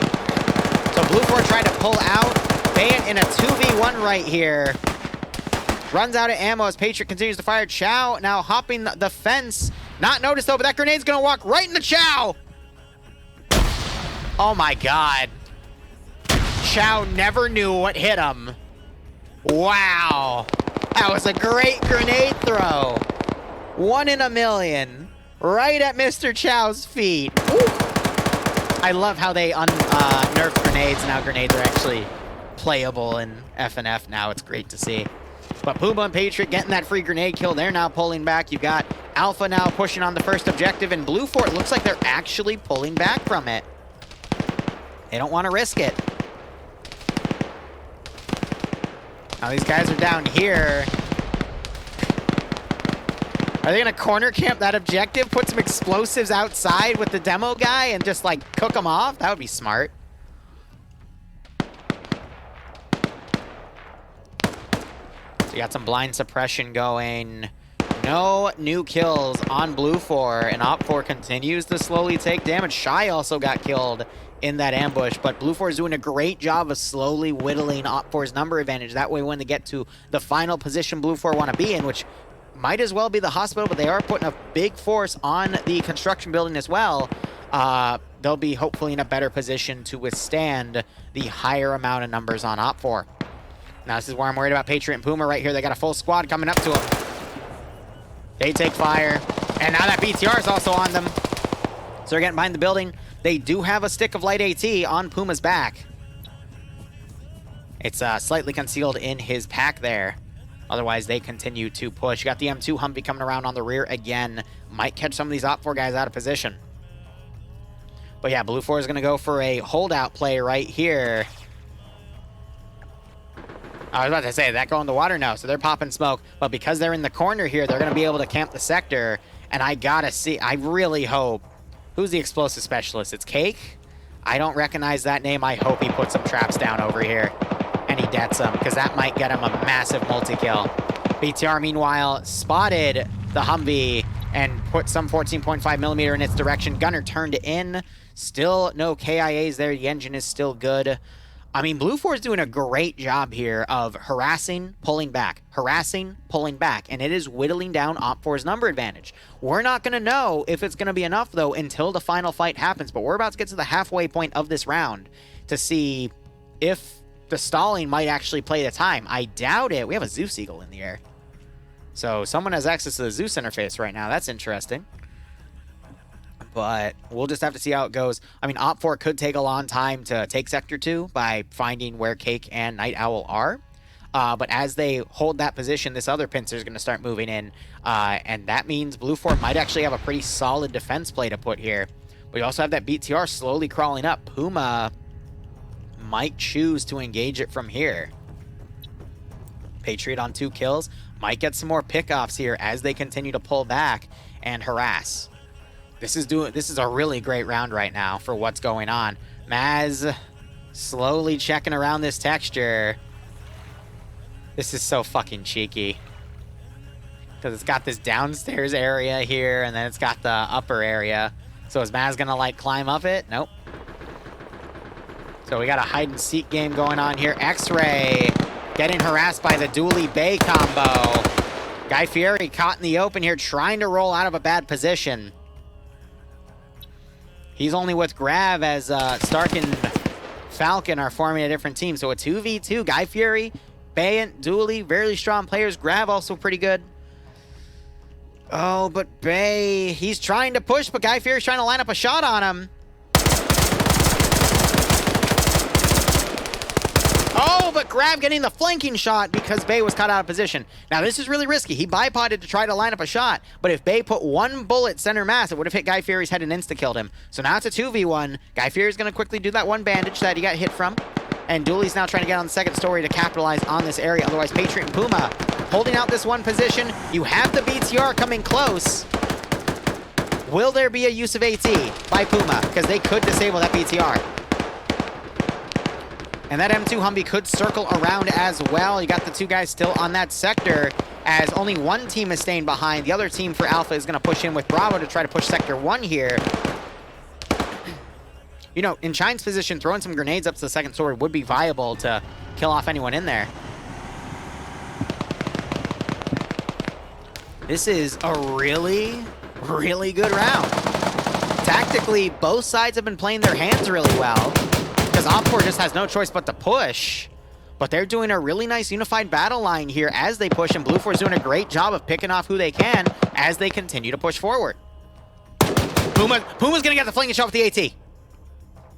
Speaker 1: So Blue 4 tried to pull out. Bayant in a 2v1 right here. Runs out of ammo as Patriot continues to fire. Chow now hopping the fence. Not noticed, though, but that grenade's going to walk right into Chow. Oh, my God. Chow never knew what hit him. Wow. That was a great grenade throw. 1 in a million. Right at Mr. Chow's feet. Ooh. I love how they nerfed grenades. Now grenades are actually playable in FNF now. It's great to see. But Puma and Patriot getting that free grenade kill. They're now pulling back. You got Alpha now pushing on the first objective. And Blue 4, it looks like they're actually pulling back from it. They don't want to risk it. Now these guys are down here. Are they going to corner camp that objective? Put some explosives outside with the demo guy and just, like, cook them off? That would be smart. So you got some blind suppression going. No new kills on Blue 4, and Op4 continues to slowly take damage. Shy also got killed in that ambush, but Blue 4 is doing a great job of slowly whittling Op4's number advantage. That way when they get to the final position Blue 4 want to be in, which might as well be the hospital, but they are putting a big force on the construction building as well. They'll be hopefully in a better position to withstand the higher amount of numbers on Op4. Now this is where I'm worried about Patriot and Puma right here. They got a full squad coming up to them. They take fire, and now that BTR is also on them. So they're getting behind the building. They do have a stick of light AT on Puma's back. It's slightly concealed in his pack there. Otherwise, they continue to push. You got the M2 Humvee coming around on the rear again. Might catch some of these Op4 guys out of position. But yeah, Blue 4 is going to go for a holdout play right here. I was about to say, that go in the water? No, so they're popping smoke. But because they're in the corner here, they're going to be able to camp the sector. And I got to see, I really hope. Who's the explosive specialist? It's Cake? I don't recognize that name. I hope he puts some traps down over here. And he dets them, because that might get him a massive multi-kill. BTR, meanwhile, spotted the Humvee and put some 14.5mm in its direction. Gunner turned in. Still no KIAs there. The engine is still good. I mean, Blue 4 is doing a great job here of harassing, pulling back, harassing, pulling back, and it is whittling down Op4's number advantage. We're not going to know if it's going to be enough, though, until the final fight happens, but we're about to get to the halfway point of this round to see if the stalling might actually play the time. I doubt it. We have a Zeus Eagle in the air. So someone has access to the Zeus interface right now. That's interesting. But we'll just have to see how it goes. I mean, Op4 could take a long time to take Sector 2 by finding where Cake and Night Owl are. But as they hold that position, this other pincer is going to start moving in. And that means Blue 4 might actually have a pretty solid defense play to put here. But you also have that BTR slowly crawling up. Puma might choose to engage it from here. Patriot on 2 kills. Might get some more pickoffs here as they continue to pull back and harass. This is a really great round right now for what's going on. Maz slowly checking around this texture. This is so fucking cheeky. Because it's got this downstairs area here, and then it's got the upper area. So is Maz gonna like climb up it? Nope. So we got a hide and seek game going on here. X-Ray getting harassed by the Dooley Bay combo. Guy Fieri caught in the open here, trying to roll out of a bad position. He's only with Grav as Stark and Falcon are forming a different team. So a 2v2, Guy Fieri, Bay and Dooley, very strong players. Grav also pretty good. Oh, but Bay, he's trying to push, but Guy Fieri's trying to line up a shot on him. Oh, but Grav getting the flanking shot because Bay was caught out of position. Now, this is really risky. He bipoded to try to line up a shot, but if Bay put one bullet center mass, it would have hit Guy Fieri's head and insta-killed him. So now it's a 2v1. Guy Fieri's going to quickly do that one bandage that he got hit from, and Dooley's now trying to get on the second story to capitalize on this area. Otherwise, Patriot and Puma holding out this one position. You have the BTR coming close. Will there be a use of AT by Puma? Because they could disable that BTR. And that M2 Humvee could circle around as well. You got the two guys still on that sector, as only one team is staying behind. The other team for Alpha is going to push in with Bravo to try to push Sector 1 here. You know, in Chine's position, throwing some grenades up to the second story would be viable to kill off anyone in there. This is a really, really good round. Tactically, both sides have been playing their hands really well, because OpFor just has no choice but to push. But they're doing a really nice unified battle line here as they push, and BlueFor's doing a great job of picking off who they can as they continue to push forward. Puma's gonna get the flanking shot with the AT.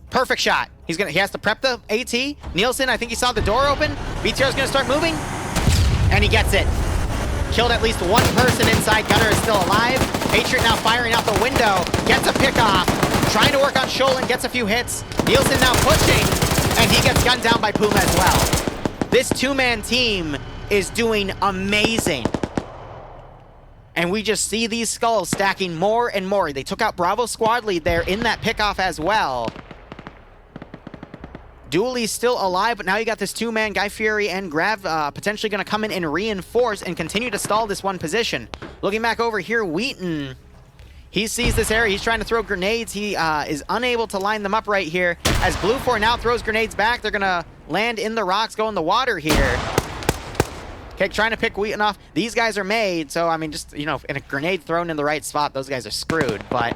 Speaker 1: Perfect shot. He has to prep the AT. Nielsen, I think he saw the door open. BTR's gonna start moving, and he gets it. Killed at least one person inside. Gunner is still alive. Patriot now firing out the window. Gets a pick off. Trying to work on Sholin, gets a few hits. Nielsen now pushing, and he gets gunned down by Puma as well. This two-man team is doing amazing. And we just see these skulls stacking more and more. They took out Bravo's squad lead there in that pickoff as well. Dooley's still alive, but now you got this two-man, Guy Fieri and Grav, potentially going to come in and reinforce and continue to stall this one position. Looking back over here, Wheaton, he sees this area. He's trying to throw grenades. He is unable to line them up right here. As BlueFor now throws grenades back, they're going to land in the rocks, go in the water here. Okay, trying to pick Wheaton off. These guys are made, so, I mean, just, you know, in a grenade thrown in the right spot, those guys are screwed. But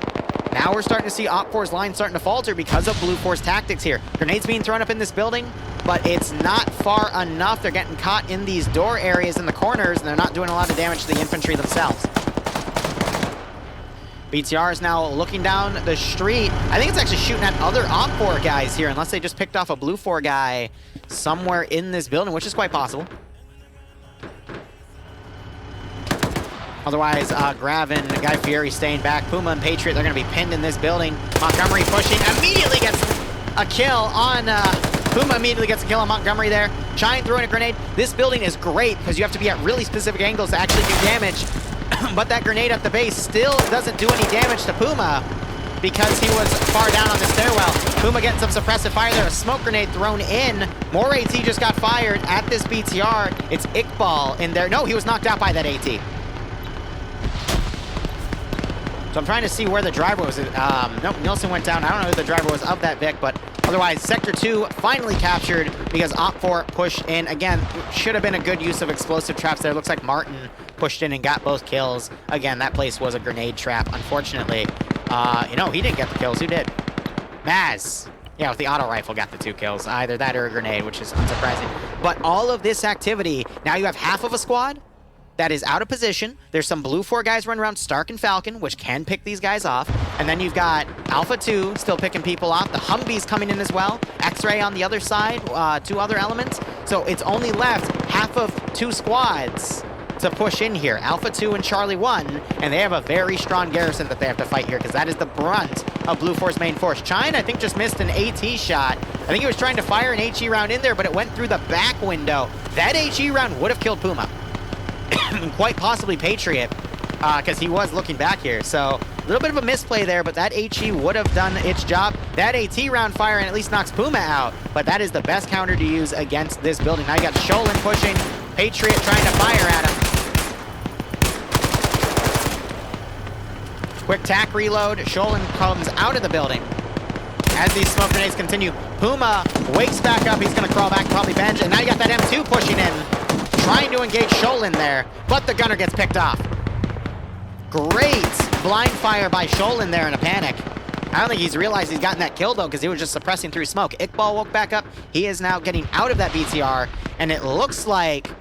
Speaker 1: now we're starting to see OpFor's line starting to falter because of BlueFor's tactics here. Grenades being thrown up in this building, but it's not far enough. They're getting caught in these door areas in the corners, and they're not doing a lot of damage to the infantry themselves. BTR is now looking down the street. I think it's actually shooting at other OpFor guys here, unless they just picked off a BlueFor guy somewhere in this building, which is quite possible. Otherwise, Grav and Guy Fieri staying back. Puma and Patriot, they're going to be pinned in this building. Montgomery pushing, immediately gets a kill on... Puma immediately gets a kill on Montgomery there. Chine throwing a grenade. This building is great because you have to be at really specific angles to actually do damage. But that grenade at the base still doesn't do any damage to Puma because he was far down on the stairwell. Puma getting some suppressive fire there. A smoke grenade thrown in. More AT just got fired at this BTR. It's Iqbal in there. No, he was knocked out by that AT. So I'm trying to see where the driver was. Nope, Nielsen went down. I don't know who the driver was of that Vic, but otherwise, Sector 2 finally captured because OpFor pushed in. Again, should have been a good use of explosive traps there. Looks like Martin pushed in and got both kills. Again, that place was a grenade trap, unfortunately. You know, he didn't get the kills. Who did? Maz. Yeah, with the auto rifle got the 2 kills. Either that or a grenade, which is unsurprising. But all of this activity, now you have half of a squad that is out of position. There's some BlueFor guys running around, Stark and Falcon, which can pick these guys off. And then you've got Alpha 2 still picking people off. The Humvee's coming in as well. X-Ray on the other side, 2 other elements. So it's only left half of 2 squads to push in here. Alpha 2 and Charlie 1, and they have a very strong garrison that they have to fight here because that is the brunt of BlueFor's main force. Chine, I think, just missed an AT shot. I think he was trying to fire an HE round in there, but it went through the back window. That HE round would have killed Puma. Quite possibly Patriot, because he was looking back here. So a little bit of a misplay there, but that HE would have done its job. That AT round fire and at least knocks Puma out, but that is the best counter to use against this building. Now you got Sholin pushing, Patriot trying to fire at him. Quick tack reload. Sholin comes out of the building. As these smoke grenades continue, Puma wakes back up. He's going to crawl back, probably bench. And now you got that M2 pushing in, trying to engage Sholin there, but the gunner gets picked off. Great blind fire by Sholin there in a panic. I don't think he's realized he's gotten that kill, though, because he was just suppressing through smoke. Iqbal woke back up. He is now getting out of that BTR, and it looks like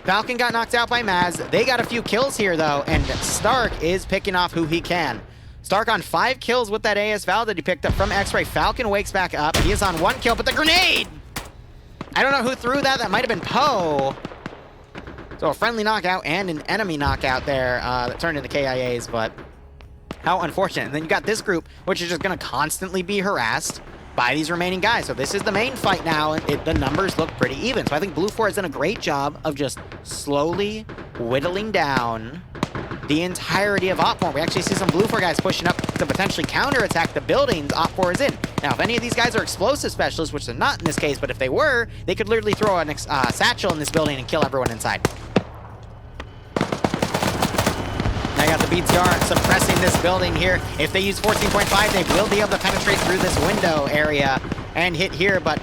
Speaker 1: Falcon got knocked out by Maz. They got a few kills here, though, and Stark is picking off who he can. Stark on 5 kills with that AS Val that he picked up from X-Ray. Falcon wakes back up. He is on 1 kill, but the grenade! I don't know who threw that. That might have been Poe. So a friendly knockout and an enemy knockout there that turned into KIAs, but how unfortunate. And then you got this group, which is just going to constantly be harassed by these remaining guys. So this is the main fight now, and the numbers look pretty even. So I think Blue 4 has done a great job of just slowly whittling down the entirety of Op 4. We actually see some Blue 4 guys pushing up to potentially counterattack the buildings Op 4 is in. Now, if any of these guys are explosive specialists, which they're not in this case, but if they were, they could literally throw a satchel in this building and kill everyone inside. Now you got the BTR suppressing this building here. If they use 14.5, they will be able to penetrate through this window area and hit here, but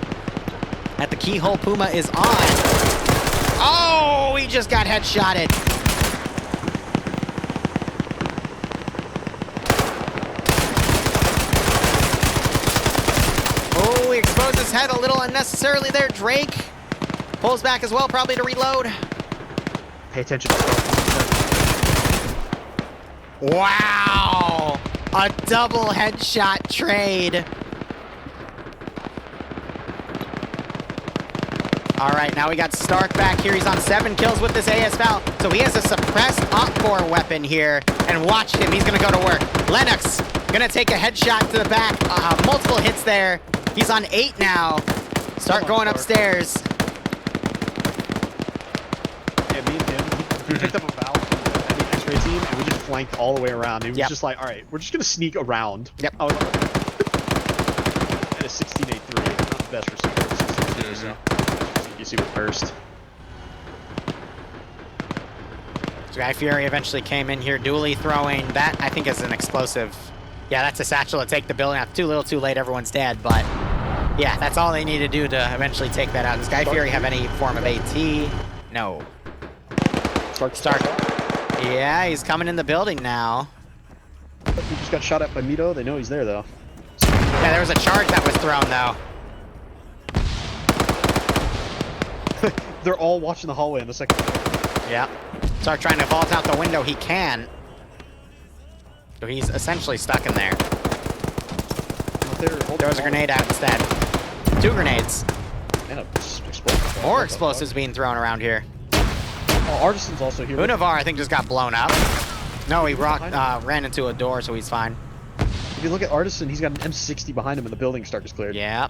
Speaker 1: at the keyhole, Puma is on. Oh, he just got headshotted. Oh, he exposed his head a little unnecessarily there. Drake pulls back as well, probably to reload.
Speaker 3: Pay attention.
Speaker 1: Wow! A double headshot trade. All right, now we got Stark back here. He's on 7 kills with this AS Val. So he has a suppressed Op4 weapon here. And watch him, he's gonna go to work. Lennox gonna take a headshot to the back. Multiple hits there. He's on 8 now. Stark going upstairs.
Speaker 3: Yeah, me and him, we picked up a Val from the X-ray team, and we just flanked all the way around. And we was just like, all right, we're just gonna sneak around.
Speaker 1: Yep.
Speaker 3: And a 16-8-3, not the best receiver. So you see what first.
Speaker 1: So Guy Fury eventually came in here, dually throwing. That, I think, is an explosive. Yeah, that's a satchel to take the building out. Too little, too late. Everyone's dead, but yeah, that's all they need to do to eventually take that out. Does Guy Fury have any form of AT? No. Stark. Yeah, he's coming in the building now.
Speaker 3: He just got shot at by Mito. They know he's there, though.
Speaker 1: Yeah, there was a charge that was thrown, though.
Speaker 3: They're all watching the hallway in the second.
Speaker 1: Yeah. Stark trying to vault out the window. He can. So he's essentially stuck in there. There was a grenade out instead. 2 grenades.
Speaker 3: And a explosive.
Speaker 1: More explosives being thrown around here.
Speaker 3: Oh, Artisan's also here.
Speaker 1: Unavar, I think, just got blown up. No, he ran into a door, so he's fine.
Speaker 3: If you look at Artisan, he's got an M60 behind him and the building Stark is cleared.
Speaker 1: Yeah.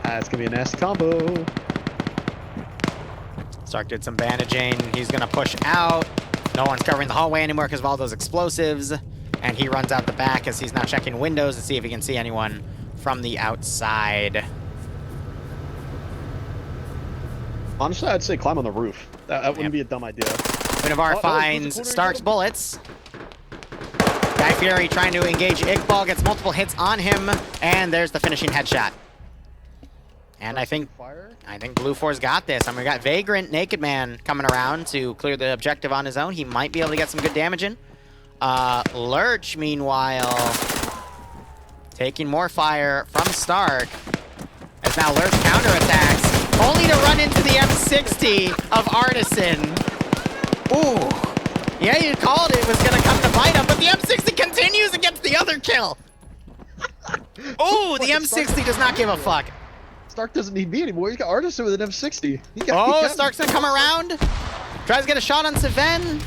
Speaker 3: It's going to be a nasty combo.
Speaker 1: Stark did some bandaging. He's going to push out. No one's covering the hallway anymore because of all those explosives. And he runs out the back as he's now checking windows to see if he can see anyone from the outside.
Speaker 3: Honestly, I'd say climb on the roof. That wouldn't be a dumb idea.
Speaker 1: Unavar finds Stark's bullets. Guy Fury trying to engage Iqbal, gets multiple hits on him, and there's the finishing headshot. And I think Blue 4's got this. I mean, we got Vagrant, Naked Man coming around to clear the objective on his own. He might be able to get some good damage in. Lurch, meanwhile, taking more fire from Stark. As now Lurch counterattacks, only to run into the M60 of Artisan. Ooh. Yeah, you called it was going to come to bite him, but the M60 continues and gets the other kill. Ooh, the M60 does not give a fuck.
Speaker 3: Stark doesn't need me anymore. He's got Artisan with an M60.
Speaker 1: Stark's gonna come around. Tries to get a shot on Seven.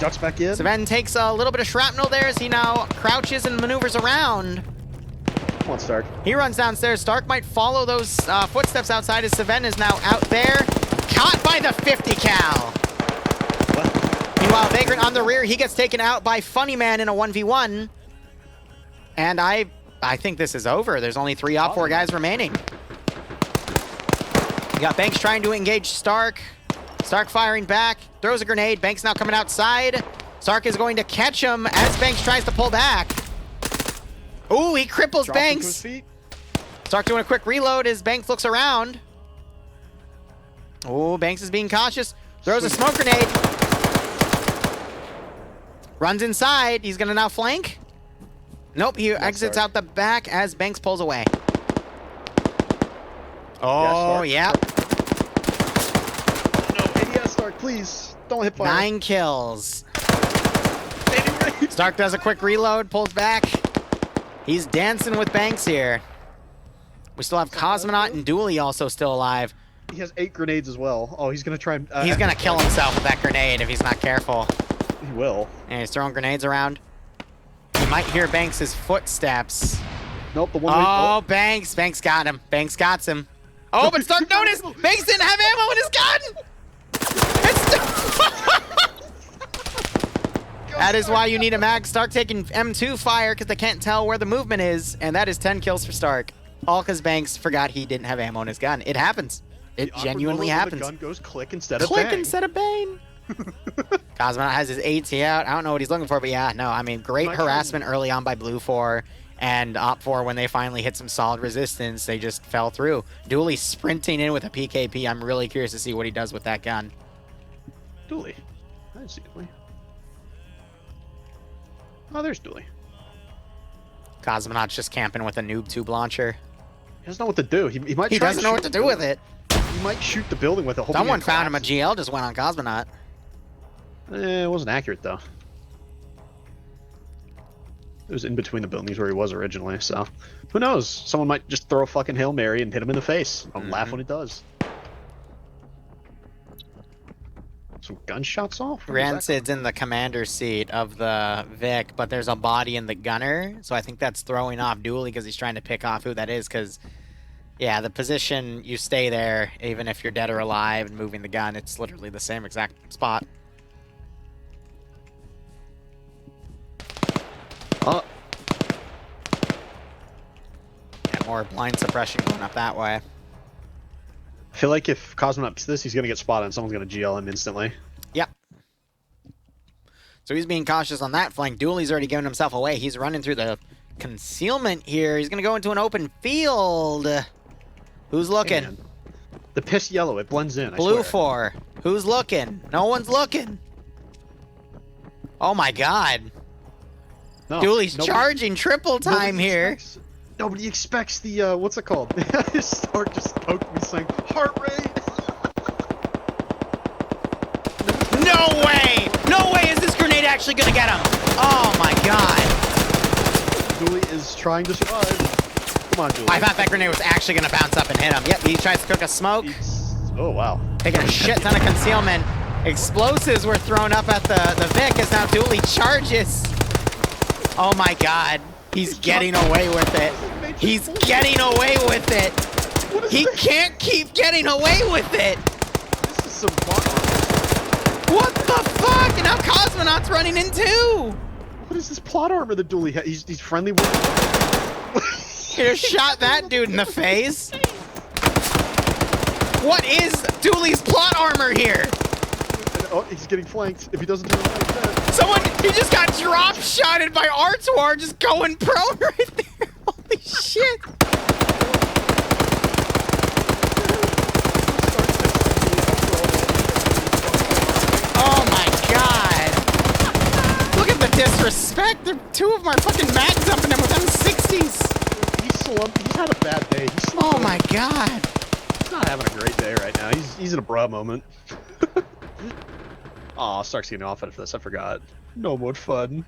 Speaker 3: Ducks back in.
Speaker 1: Seven takes a little bit of shrapnel there as he now crouches and maneuvers around.
Speaker 3: Come on, Stark.
Speaker 1: He runs downstairs. Stark might follow those footsteps outside as Seven is now out there. Caught by the 50 cal. What? Meanwhile, Vagrant on the rear. He gets taken out by Funny Man in a 1v1. And I think this is over. There's only 3 Op 4 guys remaining. You got Banks trying to engage Stark. Stark firing back. Throws a grenade. Banks now coming outside. Stark is going to catch him as Banks tries to pull back. Ooh, he cripples
Speaker 3: Drops him to his
Speaker 1: Banks.
Speaker 3: feet.
Speaker 1: Stark doing a quick reload as Banks looks around. Oh, Banks is being cautious. Throws a smoke grenade. Runs inside. He's going to now flank. Nope, he exits out the back as Banks pulls away. Oh, yeah.
Speaker 3: No, ADS Stark, please. Don't hit fire.
Speaker 1: 9 kills. Stark does a quick reload, pulls back. He's dancing with Banks here. We still have Cosmonaut and Dooley also still alive.
Speaker 3: He has 8 grenades as well. Oh, he's going to try and...
Speaker 1: He's going to kill himself with that grenade if he's not careful.
Speaker 3: He will.
Speaker 1: And he's throwing grenades around. You might hear Banks' footsteps.
Speaker 3: Nope, the one...
Speaker 1: Oh, Banks. Banks got him. Banks got him. Oh, but Stark noticed! Banks didn't have ammo in his gun! That is why you need a mag. Stark taking M2 fire because they can't tell where the movement is. And that is 10 kills for Stark. All because Banks forgot he didn't have ammo in his gun. It happens. It genuinely happens.
Speaker 3: The gun goes click instead of
Speaker 1: click
Speaker 3: bang.
Speaker 1: instead of bang. Cosmonaut has his AT out. I don't know what he's looking for, but yeah, no, I mean, great harassment early on by Blue 4. And Op 4, when they finally hit some solid resistance, they just fell through. Dooley sprinting in with a PKP. I'm really curious to see what he does with that gun.
Speaker 3: Dooley. I didn't see Dooley. Oh, there's Dooley.
Speaker 1: Cosmonaut's just camping with a noob tube launcher.
Speaker 3: He doesn't know what to do. He might.
Speaker 1: He doesn't know what to do with it.
Speaker 3: He might shoot the building with it.
Speaker 1: Someone found him. A GL just went on Cosmonaut.
Speaker 3: It wasn't accurate though. It was in between the buildings where he was originally, so who knows? Someone might just throw a fucking Hail Mary and hit him in the face. I'll laugh when it does. Some gunshots off?
Speaker 1: Rancid's in the commander seat of the Vic, but there's a body in the gunner, so I think that's throwing off Dooley because he's trying to pick off who that is, because, yeah, the position, you stay there, even if you're dead or alive and moving the gun, it's literally the same exact spot.
Speaker 3: Oh.
Speaker 1: Yeah, more blind suppression going up that way.
Speaker 3: I feel like if Cosmonaut's this, he's going to get spotted and someone's going to GL him instantly.
Speaker 1: Yep. So he's being cautious on that flank. Dooley's already given himself away. He's running through the concealment here. He's going to go into an open field. Who's looking?
Speaker 3: Man. The piss yellow, it blends in.
Speaker 1: Blue 4. Who's looking? No one's looking. Oh my god.
Speaker 3: No,
Speaker 1: Dooley's charging triple time here.
Speaker 3: Nobody expects the, what's it called? His start just poked me saying, heart rate!
Speaker 1: No way! No way is this grenade actually gonna get him! Oh my god.
Speaker 3: Dooley is trying to survive. Come on, Dooley.
Speaker 1: I thought that grenade was actually gonna bounce up and hit him. Yep, he tries to cook a smoke.
Speaker 3: Oh, wow.
Speaker 1: Taking a shit ton of concealment. Explosives were thrown up at the Vic as now Dooley charges. Oh my god. He's getting away with it. He's getting away with it. He can't keep getting away with it.
Speaker 3: This is some fun.
Speaker 1: What the fuck? And now Cosmonaut's running in too.
Speaker 3: What is this plot armor that Dooley has? He's friendly with...
Speaker 1: He just shot that dude in the face. What is Dooley's plot armor here?
Speaker 3: Oh, he's getting flanked. If he doesn't turn around, he's dead.
Speaker 1: Someone, he just got drop shotted by Artois just going prone right there. Holy shit. Oh my god. Look at the disrespect. Two of them are fucking mag dumping him with M60s.
Speaker 3: He's slumped. He's had a bad day.
Speaker 1: Oh my god.
Speaker 3: He's not having a great day right now. He's in a bra moment. Aw, Stark's getting off for this. I forgot. No more fun.